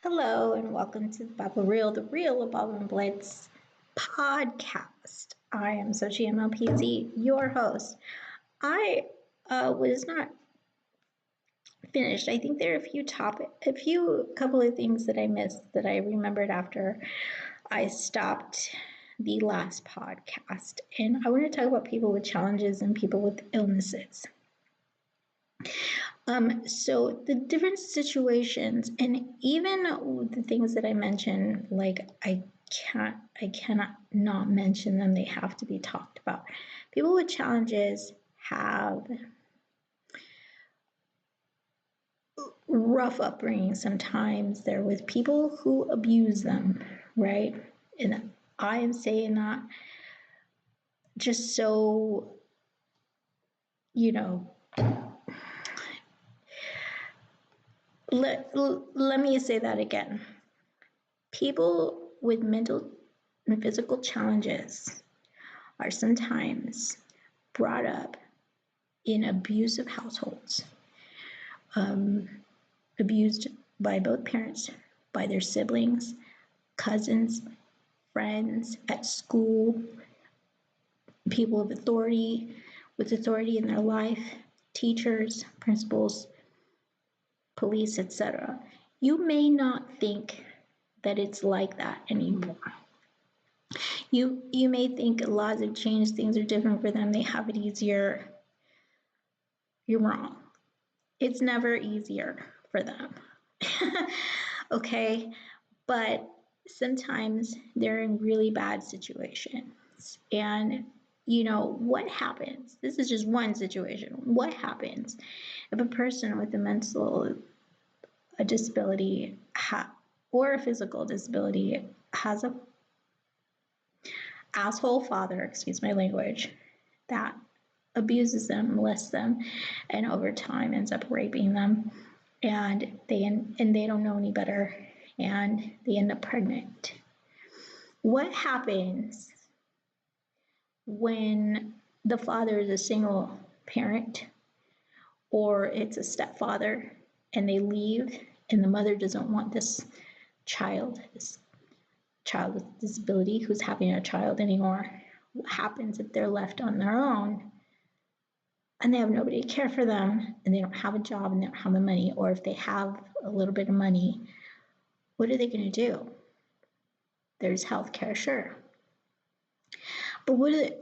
Hello and welcome to the Ba.Bl, the real Ba.Bl podcast. I am Xochitl MLPZ, your host. I was not finished. I think there are a couple of things that I missed that I remembered after I stopped the last podcast. And I want to talk about people with challenges and people with illnesses. So the different situations, and even the things that I mentioned, like I cannot not mention them. They have to be talked about. People with challenges have rough upbringing. Sometimes they're with people who abuse them, right? And I am saying that just so you know. Let me say that again. People with mental and physical challenges are sometimes brought up in abusive households, abused by both parents, by their siblings, cousins, friends, at school, people with authority in their life, teachers, principals, police, etc. You may not think that it's like that anymore. You may think laws have changed, things are different for them, they have it easier. You're wrong. It's never easier for them. Okay? But sometimes they're in really bad situations. And what happens? This is just one situation. What happens if a person with a disability or a physical disability has a asshole father, excuse my language, that abuses them, molests them, and over time ends up raping them, and they don't know any better, and they end up pregnant? What happens when the father is a single parent, or it's a stepfather, and they leave, and the mother doesn't want this child with disability who's having a child anymore? What happens if they're left on their own and they have nobody to care for them, and they don't have a job and they don't have the money? Or if they have a little bit of money, what are they going to do? There's health care, sure. But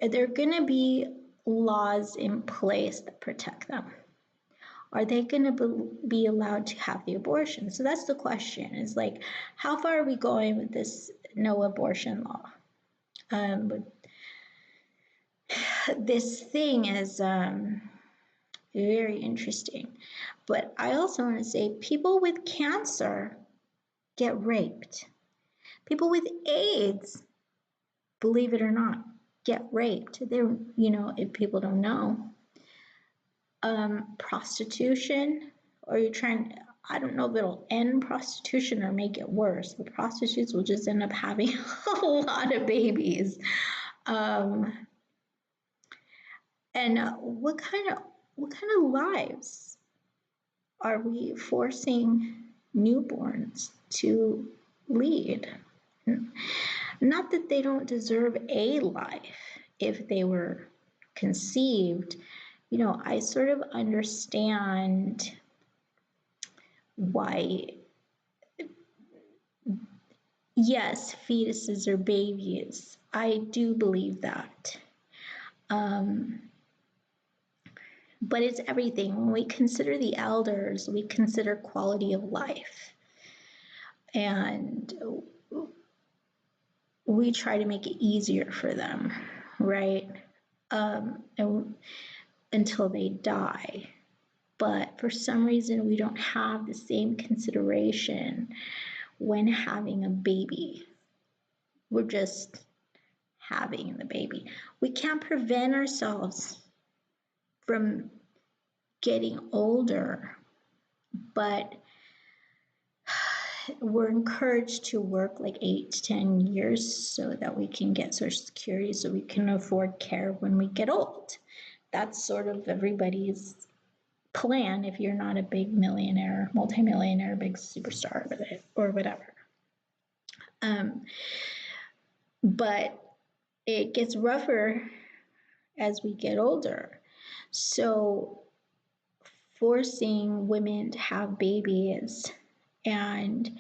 are there going to be laws in place that protect them? Are they going to be allowed to have the abortion? So that's the question, is like, how far are we going with this no abortion law? This thing is very interesting. But I also want to say people with cancer get raped. People with AIDS, believe it or not, get raped. If people don't know. Prostitution, or I don't know if it'll end prostitution or make it worse, but prostitutes will just end up having a lot of babies. And what kind of lives are we forcing newborns to lead? Not that they don't deserve a life if they were conceived. I sort of understand why, yes, fetuses are babies. I do believe that. But it's everything. When we consider the elders, we consider quality of life. And we try to make it easier for them, right? Until they die. But for some reason, we don't have the same consideration when having a baby. We're just having the baby. We can't prevent ourselves from getting older, but we're encouraged to work like 8 to 10 years so that we can get Social Security, so we can afford care when we get old. That's sort of everybody's plan if you're not a big millionaire, multimillionaire, big superstar with it or whatever. But it gets rougher as we get older. So forcing women to have babies, and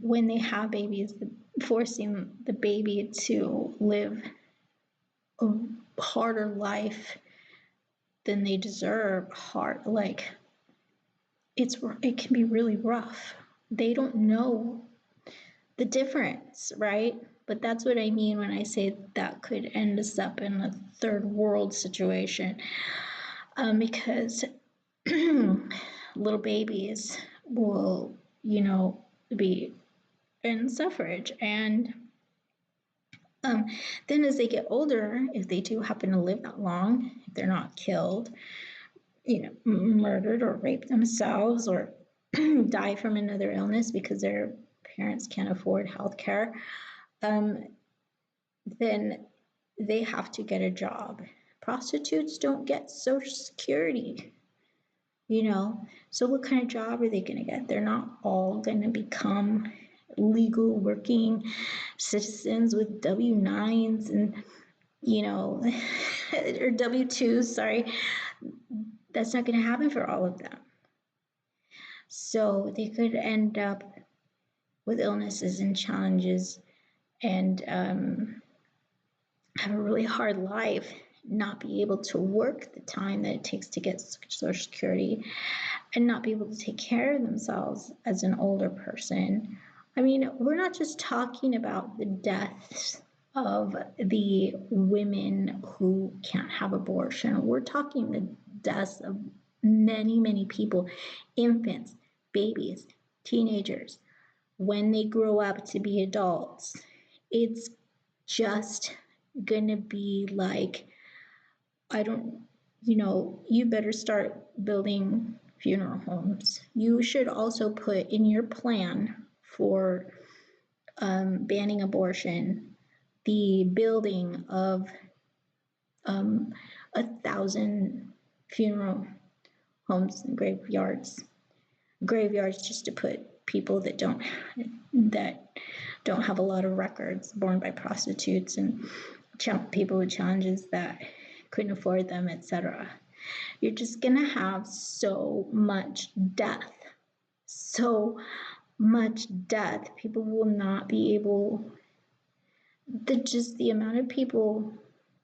when they have babies, forcing the baby to live a harder life than they deserve, it can be really rough. They don't know the difference, right? But that's what I mean when I say that could end us up in a third world situation, because little babies will, be in suffrage. And then as they get older, if they do happen to live that long, if they're not killed, murdered or raped themselves, or die from another illness because their parents can't afford health care, then they have to get a job. Prostitutes don't get Social Security, so what kind of job are they going to get? They're not all going to become legal working citizens with W-9s and, or W-2s, sorry. That's not going to happen for all of them. So they could end up with illnesses and challenges and have a really hard life, not be able to work the time that it takes to get Social Security, and not be able to take care of themselves as an older person. I mean, we're not just talking about the deaths of the women who can't have abortion. We're talking the deaths of many, many people, infants, babies, teenagers, when they grow up to be adults. It's just gonna be like, you better start building funeral homes. You should also put in your plan for banning abortion the building of 1,000 funeral homes and graveyards just to put people that don't have a lot of records, born by prostitutes and people with challenges that couldn't afford them, etc. You're just gonna have so much death. People will not be able, the amount of people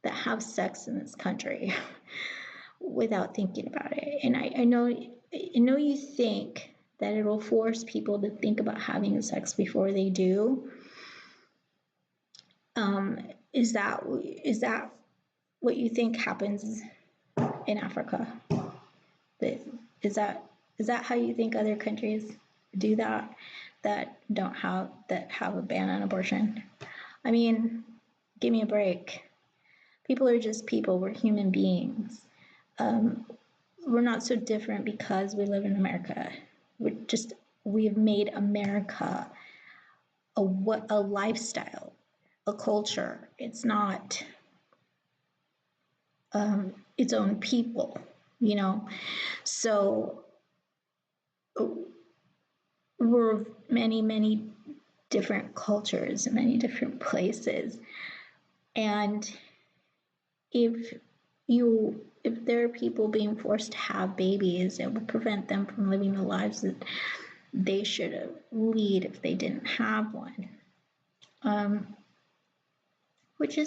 that have sex in this country without thinking about it. And I know you think that it'll force people to think about having sex before they do. Is that what you think happens in Africa? Is that how you think other countries do that have a ban on abortion? I mean, give me a break. People are just people. We're human beings. We're not so different because we live in America. We've made America a lifestyle, a culture. It's not its own people, So we're many, many different cultures, many different places. And if there are people being forced to have babies, it will prevent them from living the lives that they should lead if they didn't have one. Which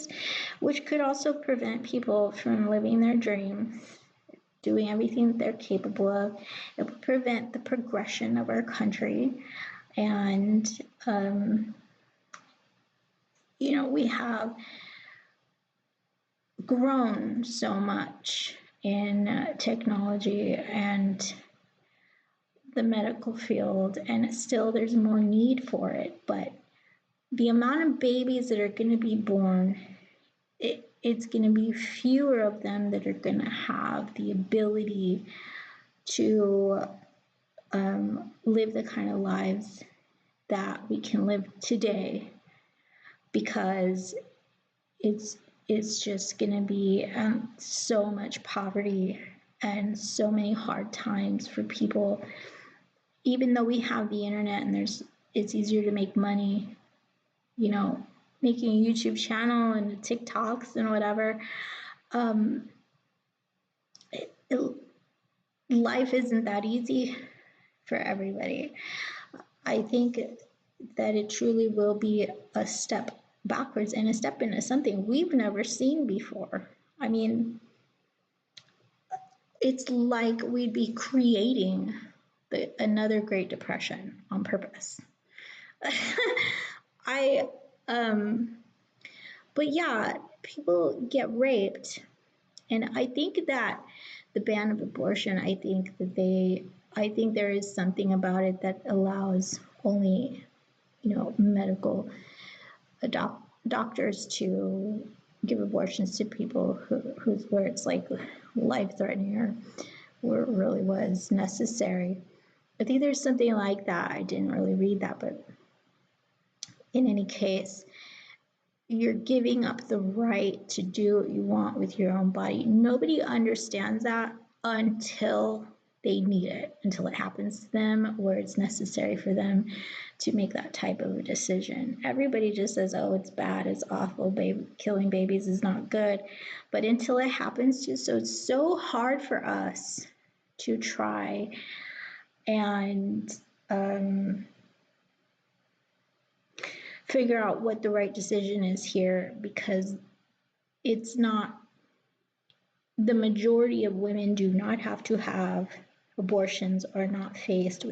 could also prevent people from living their dreams, doing everything that they're capable of. It would prevent the progression of our country. And, we have grown so much in technology and the medical field, and still there's more need for it. But the amount of babies that are going to be born, it's going to be fewer of them that are going to have the ability to live the kind of lives that we can live today, because it's just going to be so much poverty and so many hard times for people. Even though we have the internet and it's easier to make money, you know, making a YouTube channel and TikToks and whatever, life isn't that easy for everybody. I think that it truly will be a step backwards and a step into something we've never seen before. I mean, it's like we'd be creating another Great Depression on purpose. But yeah, people get raped, and I think that the ban of abortion, I think there is something about it that allows only, medical doctors to give abortions to people where it's like life-threatening or where it really was necessary. I think there's something like that. I didn't really read that, but in any case, you're giving up the right to do what you want with your own body. Nobody understands that until they need it, until it happens to them where it's necessary for them to make that type of a decision. Everybody just says, oh, it's bad, it's awful, killing babies is not good. But until it happens to you, so it's so hard for us to try and figure out what the right decision is here, because it's not, the majority of women do not have to have abortions, are not faced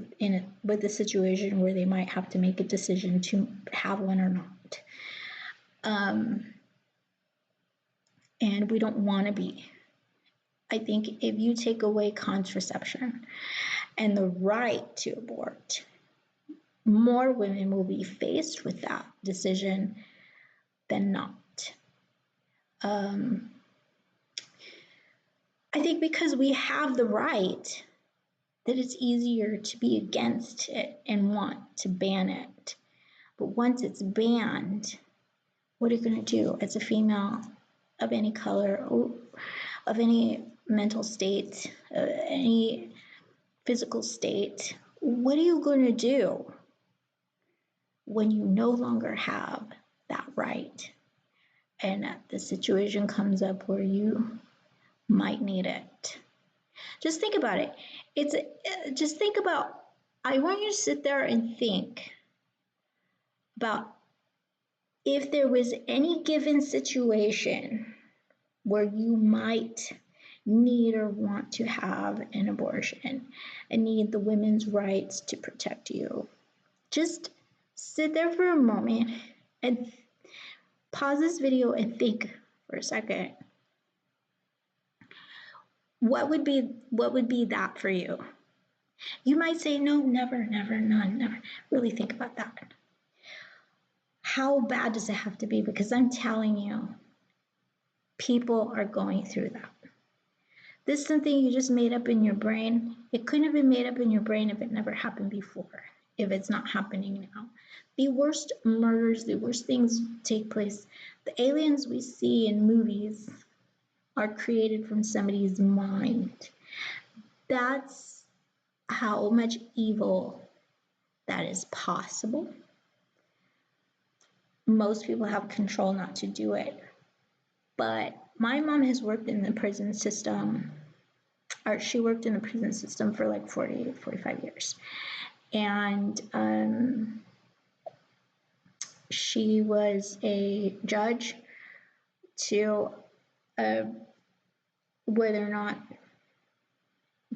with a situation where they might have to make a decision to have one or not. And we don't want to be. I think if you take away contraception and the right to abort, more women will be faced with that decision than not. I think because we have the right, that it's easier to be against it and want to ban it. But once it's banned, what are you going to do as a female of any color, of any mental state, any physical state? What are you going to do when you no longer have that right and the situation comes up where you might need it? Just think about it. I want you to sit there and think about if there was any given situation where you might need or want to have an abortion and need the women's rights to protect you. Just sit there for a moment and pause this video and think for a second. What would be that for you? You might say, no, never, none, never. Really think about that. How bad does it have to be? Because I'm telling you, people are going through that. This is something you just made up in your brain. It couldn't have been made up in your brain if it never happened before, if it's not happening now. The worst murders, the worst things take place. The aliens we see in movies are created from somebody's mind. That's how much evil that is possible. Most people have control not to do it. But my mom has worked in the prison system, or she worked in the prison system for like 45 years. And she was a judge to whether or not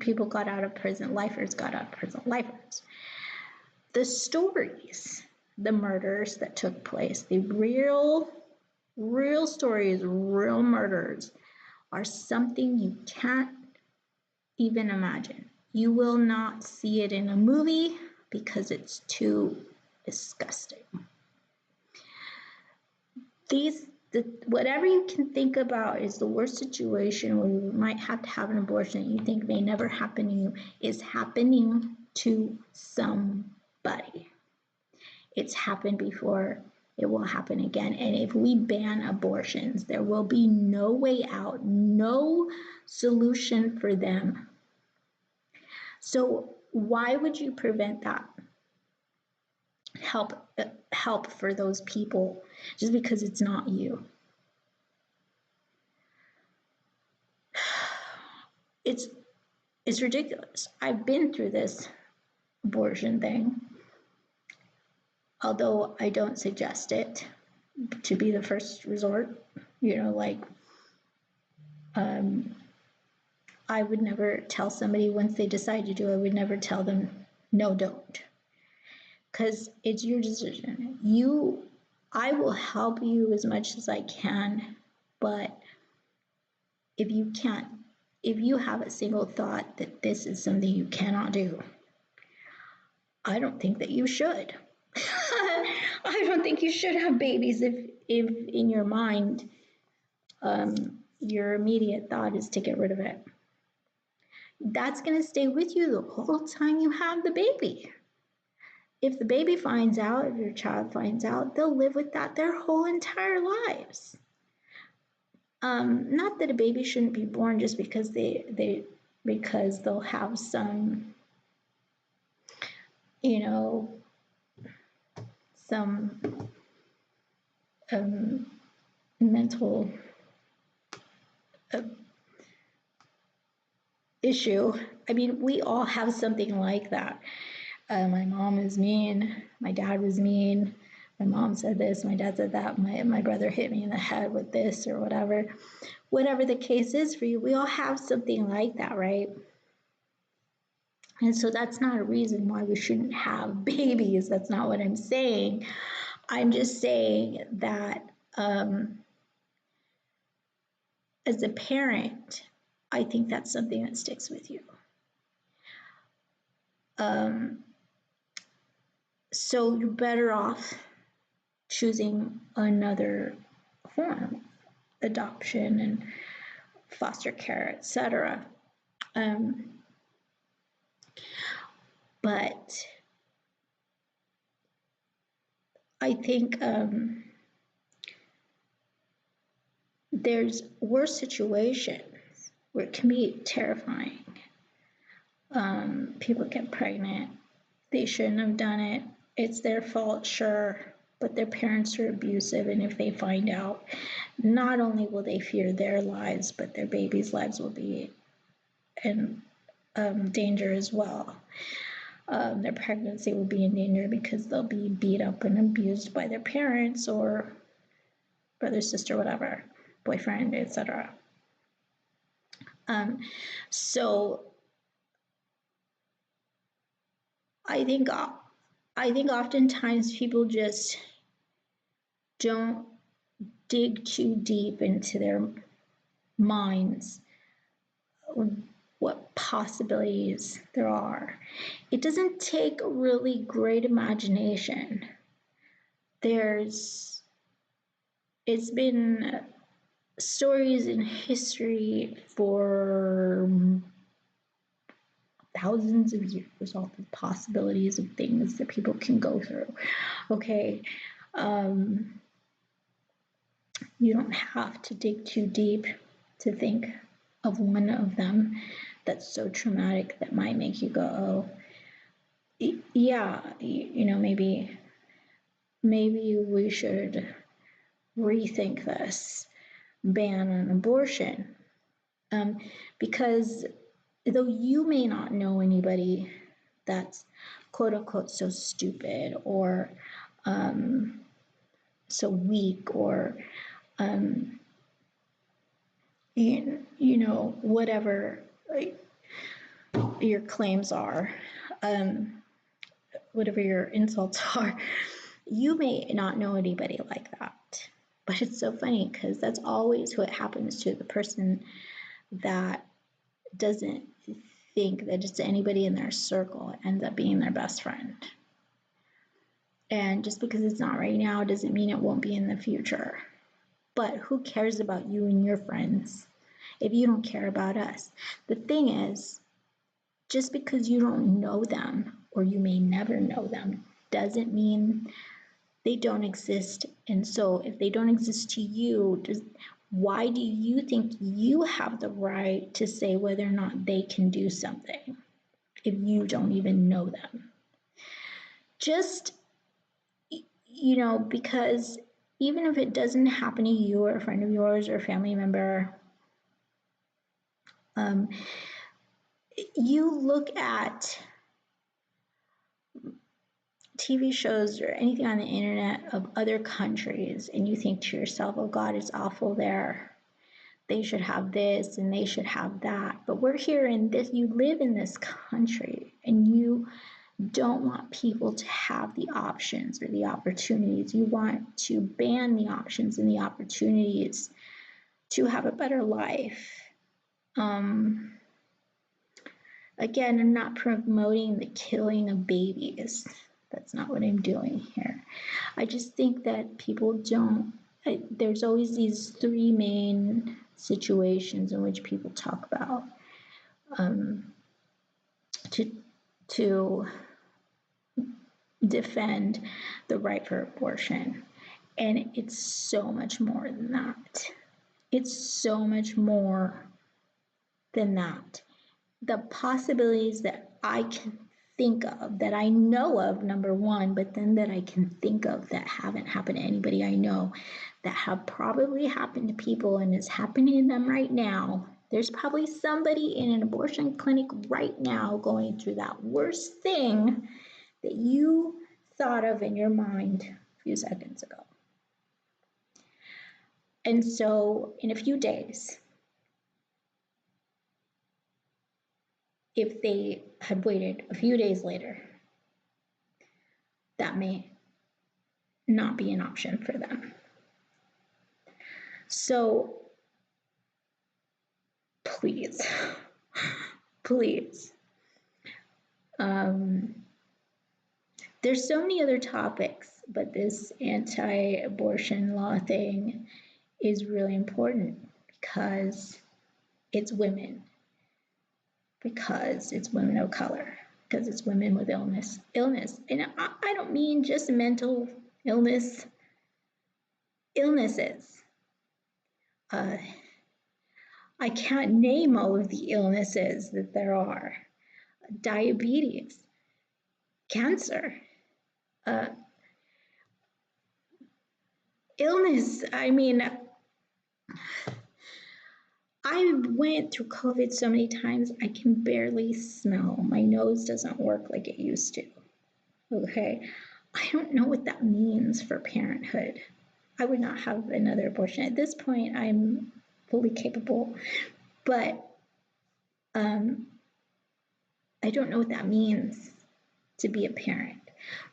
people got out of prison, lifers got out of prison, lifers. The stories, the murders that took place, the real stories, real murders, are something you can't even imagine. You will not see it in a movie because it's too disgusting. Whatever you can think about is the worst situation where you might have to have an abortion that you think may never happen to you is happening to somebody. It's happened before. it will happen again. And if we ban abortions, there will be no way out, no solution for them. So why would you prevent that help for those people just because it's not you? It's ridiculous. I've been through this abortion thing, although I don't suggest it to be the first resort. I would never tell somebody once they decide to do it, I would never tell them, no, don't. Because it's your decision. I will help you as much as I can, but if you have a single thought that this is something you cannot do, I don't think that you should. I don't think you should have babies if in your mind, your immediate thought is to get rid of it. That's going to stay with you the whole time you have the baby. If the baby finds out, if your child finds out, they'll live with that their whole entire lives. Not that a baby shouldn't be born just because because they'll have some, some mental issue. I mean, we all have something like that. My mom is mean. My dad was mean. My mom said this. My dad said that. My brother hit me in the head with this or whatever. Whatever the case is for you, we all have something like that, right? And so that's not a reason why we shouldn't have babies. That's not what I'm saying. I'm just saying that as a parent, I think that's something that sticks with you. So you're better off choosing another form, adoption and foster care, etc. But I think there's worse situations where it can be terrifying. People get pregnant. They shouldn't have done it. It's their fault, sure, but their parents are abusive, and if they find out, not only will they fear their lives, but their babies' lives will be in danger as well. Their pregnancy will be in danger because they'll be beat up and abused by their parents or brother, sister, whatever, boyfriend, etc. So I think oftentimes people just don't dig too deep into their minds what possibilities there are. It doesn't take a really great imagination. It's been stories in history for thousands of years, all the possibilities of things that people can go through. Okay. You don't have to dig too deep to think of one of them that's so traumatic that might make you go, oh, yeah, maybe we should rethink this ban on abortion. Because though you may not know anybody that's quote unquote so stupid or so weak or whatever your claims are, whatever your insults are, you may not know anybody like that. But it's so funny because that's always what happens to the person that doesn't think that just anybody in their circle ends up being their best friend. And just because it's not right now doesn't mean it won't be in the future. But who cares about you and your friends if you don't care about us? The thing is, just because you don't know them, or you may never know them, doesn't mean They don't exist. And so if they don't exist to you, why do you think you have the right to say whether or not they can do something if you don't even know them? Just, because even if it doesn't happen to you or a friend of yours or a family member, you look at TV shows or anything on the internet of other countries and you think to yourself, oh God, it's awful there. They should have this and they should have that. But we're here in this, you live in this country and you don't want people to have the options or the opportunities. You want to ban the options and the opportunities to have a better life. Again, I'm not promoting the killing of babies. That's not what I'm doing here. I just think that people don't, there's always these three main situations in which people talk about to defend the right for abortion. And it's so much more than that. It's so much more than that. The possibilities that I can think of, that I know of, number one, but then that I can think of that haven't happened to anybody I know, that have probably happened to people and is happening to them right now. There's probably somebody in an abortion clinic right now going through that worst thing that you thought of in your mind a few seconds ago. And so in a few days, if they had waited a few days later, that may not be an option for them. So please, please. There's so many other topics, but this anti-abortion law thing is really important because it's women, because it's women of color, because it's women with illness. And I don't mean just mental illnesses. I can't name all of the illnesses that there are. Diabetes, cancer, illness. I mean, I went through COVID so many times, I can barely smell. My nose doesn't work like it used to. Okay. I don't know what that means for parenthood. I would not have another abortion. At this point, I'm fully capable, but I don't know what that means to be a parent.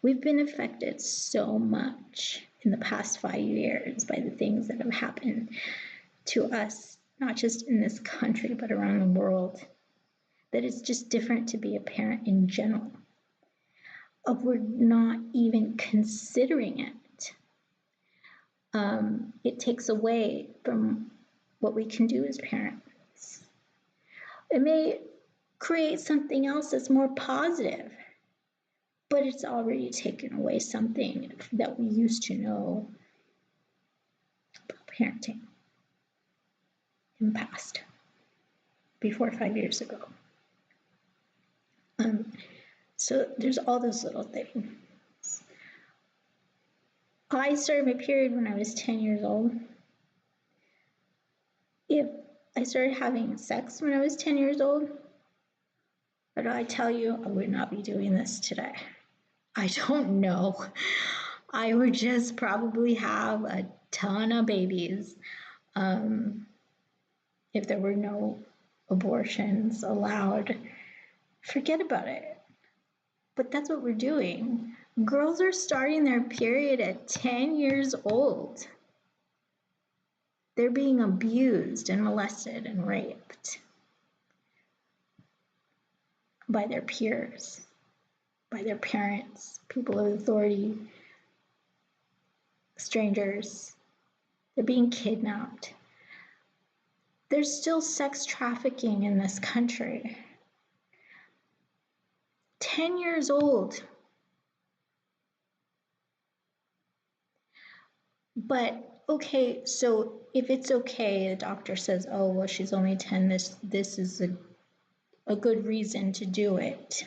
We've been affected so much in the past 5 years by the things that have happened to us, not just in this country, but around the world, that it's just different to be a parent in general. We're not even considering it. It takes away from what we can do as parents. It may create something else that's more positive, but it's already taken away something that we used to know about parenting in the past, before 5 years ago. So there's all those little things. I started my period when I was 10 years old. If I started having sex when I was 10 years old, but I tell you, I would not be doing this today. I don't know. I would just probably have a ton of babies if there were no abortions allowed. Forget about it. But that's what we're doing. Girls are starting their period at 10 years old. They're being abused and molested and raped by their peers, by their parents, people of authority, strangers. They're being kidnapped. There's still sex trafficking in this country. 10 years old. But okay, so if it's okay, the doctor says, oh, well, she's only 10, this is a good reason to do it.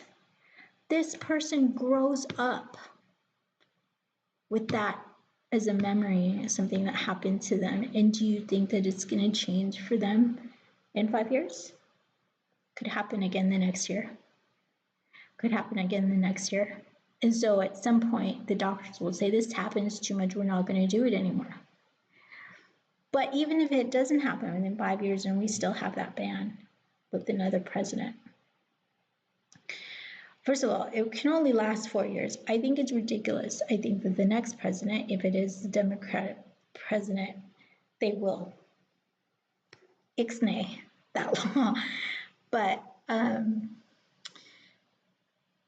This person grows up with that as a memory, something that happened to them. And do you think that it's going to change for them in 5 years? Could happen again the next year. Could happen again the next year. And so at some point, the doctors will say, this happens too much, we're not going to do it anymore. But even if it doesn't happen within 5 years and we still have that ban with another president, first of all, it can only last 4 years. I think it's ridiculous. I think that the next president, if it is the Democratic president, they will ixnay that law. But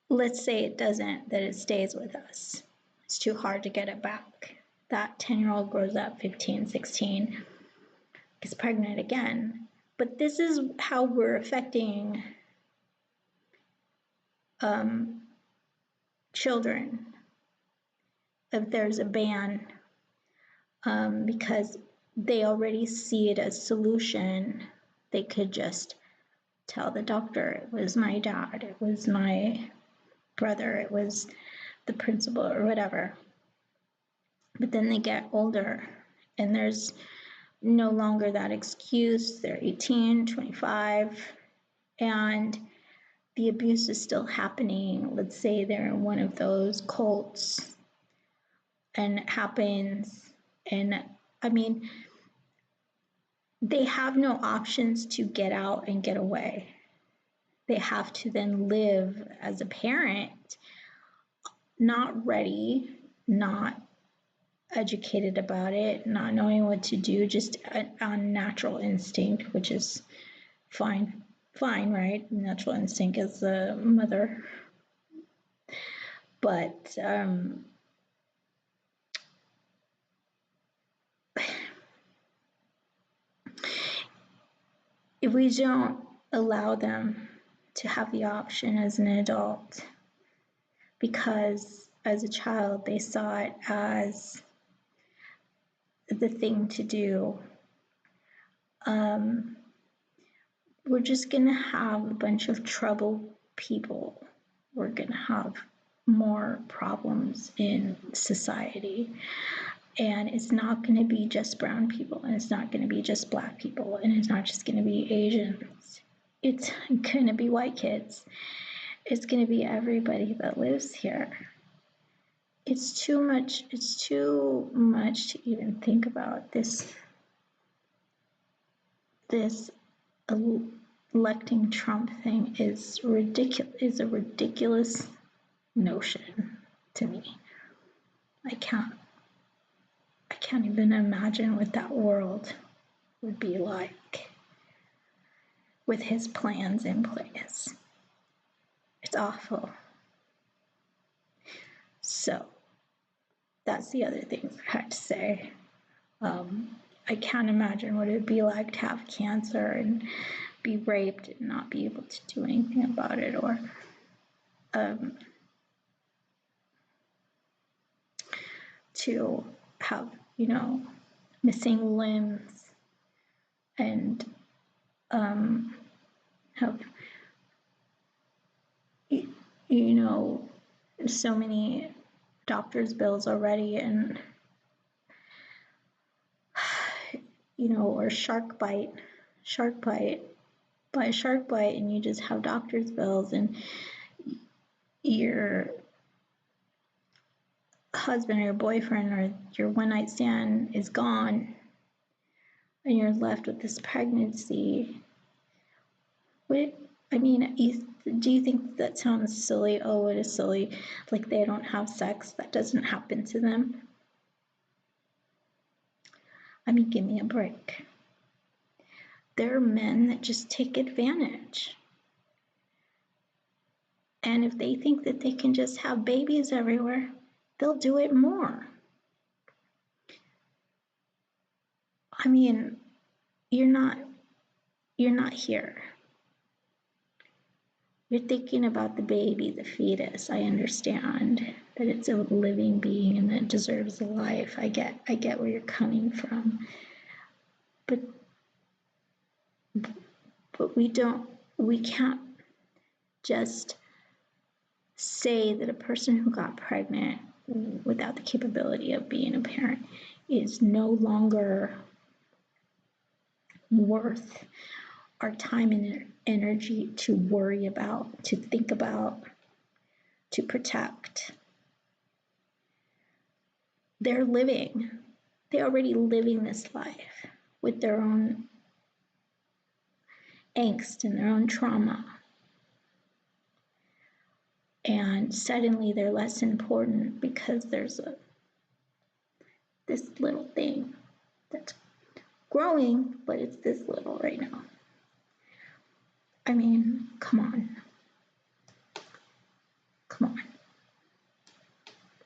let's say it doesn't, that it stays with us. It's too hard to get it back. That 10-year-old grows up, 15, 16, gets pregnant again. But this is how we're affecting children if there's a ban, because they already see it as solution. They could just tell the doctor, it was my dad, it was my brother, it was the principal or whatever. But then they get older and there's no longer that excuse. They're 18, 25, and the abuse is still happening. Let's say they're in one of those cults and it happens. And I mean, they have no options to get out and get away. They have to then live as a parent, not ready, not educated about it, not knowing what to do, just on natural instinct, which is fine, right? Natural instinct as a mother. But if we don't allow them to have the option as an adult, because as a child they saw it as the thing to do, we're just gonna have a bunch of troubled people. We're gonna have more problems in society. And it's not gonna be just brown people, and it's not gonna be just Black people, and it's not just gonna be Asians. It's gonna be white kids. It's gonna be everybody that lives here. It's too much to even think about. This electing Trump thing is a ridiculous notion to me. I can't even imagine what that world would be like with his plans in place. It's awful. So that's the other things I had to say. I can't imagine what it would be like to have cancer and be raped and not be able to do anything about it, or to have, missing limbs and have, so many doctor's bills already, and or shark bite, by a shark bite, and you just have doctor's bills, and your husband or your boyfriend or your one night stand is gone, and you're left with this pregnancy. Do you think that sounds silly? Oh, it is silly. Like they don't have sex. That doesn't happen to them. Give me a break. There are men that just take advantage. And if they think that they can just have babies everywhere, they'll do it more. You're not here. You're thinking about the baby, the fetus. I understand that it's a living being and that it deserves a life. I get where you're coming from. But we can't just say that a person who got pregnant without the capability of being a parent is no longer worth our time and energy to worry about, to think about, to protect. They're already living this life with their own angst and their own trauma. And suddenly they're less important because there's this little thing that's growing, but it's this little right now. I mean, come on. Come on.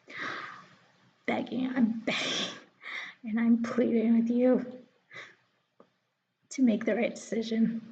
I'm begging, and I'm pleading with you to make the right decision.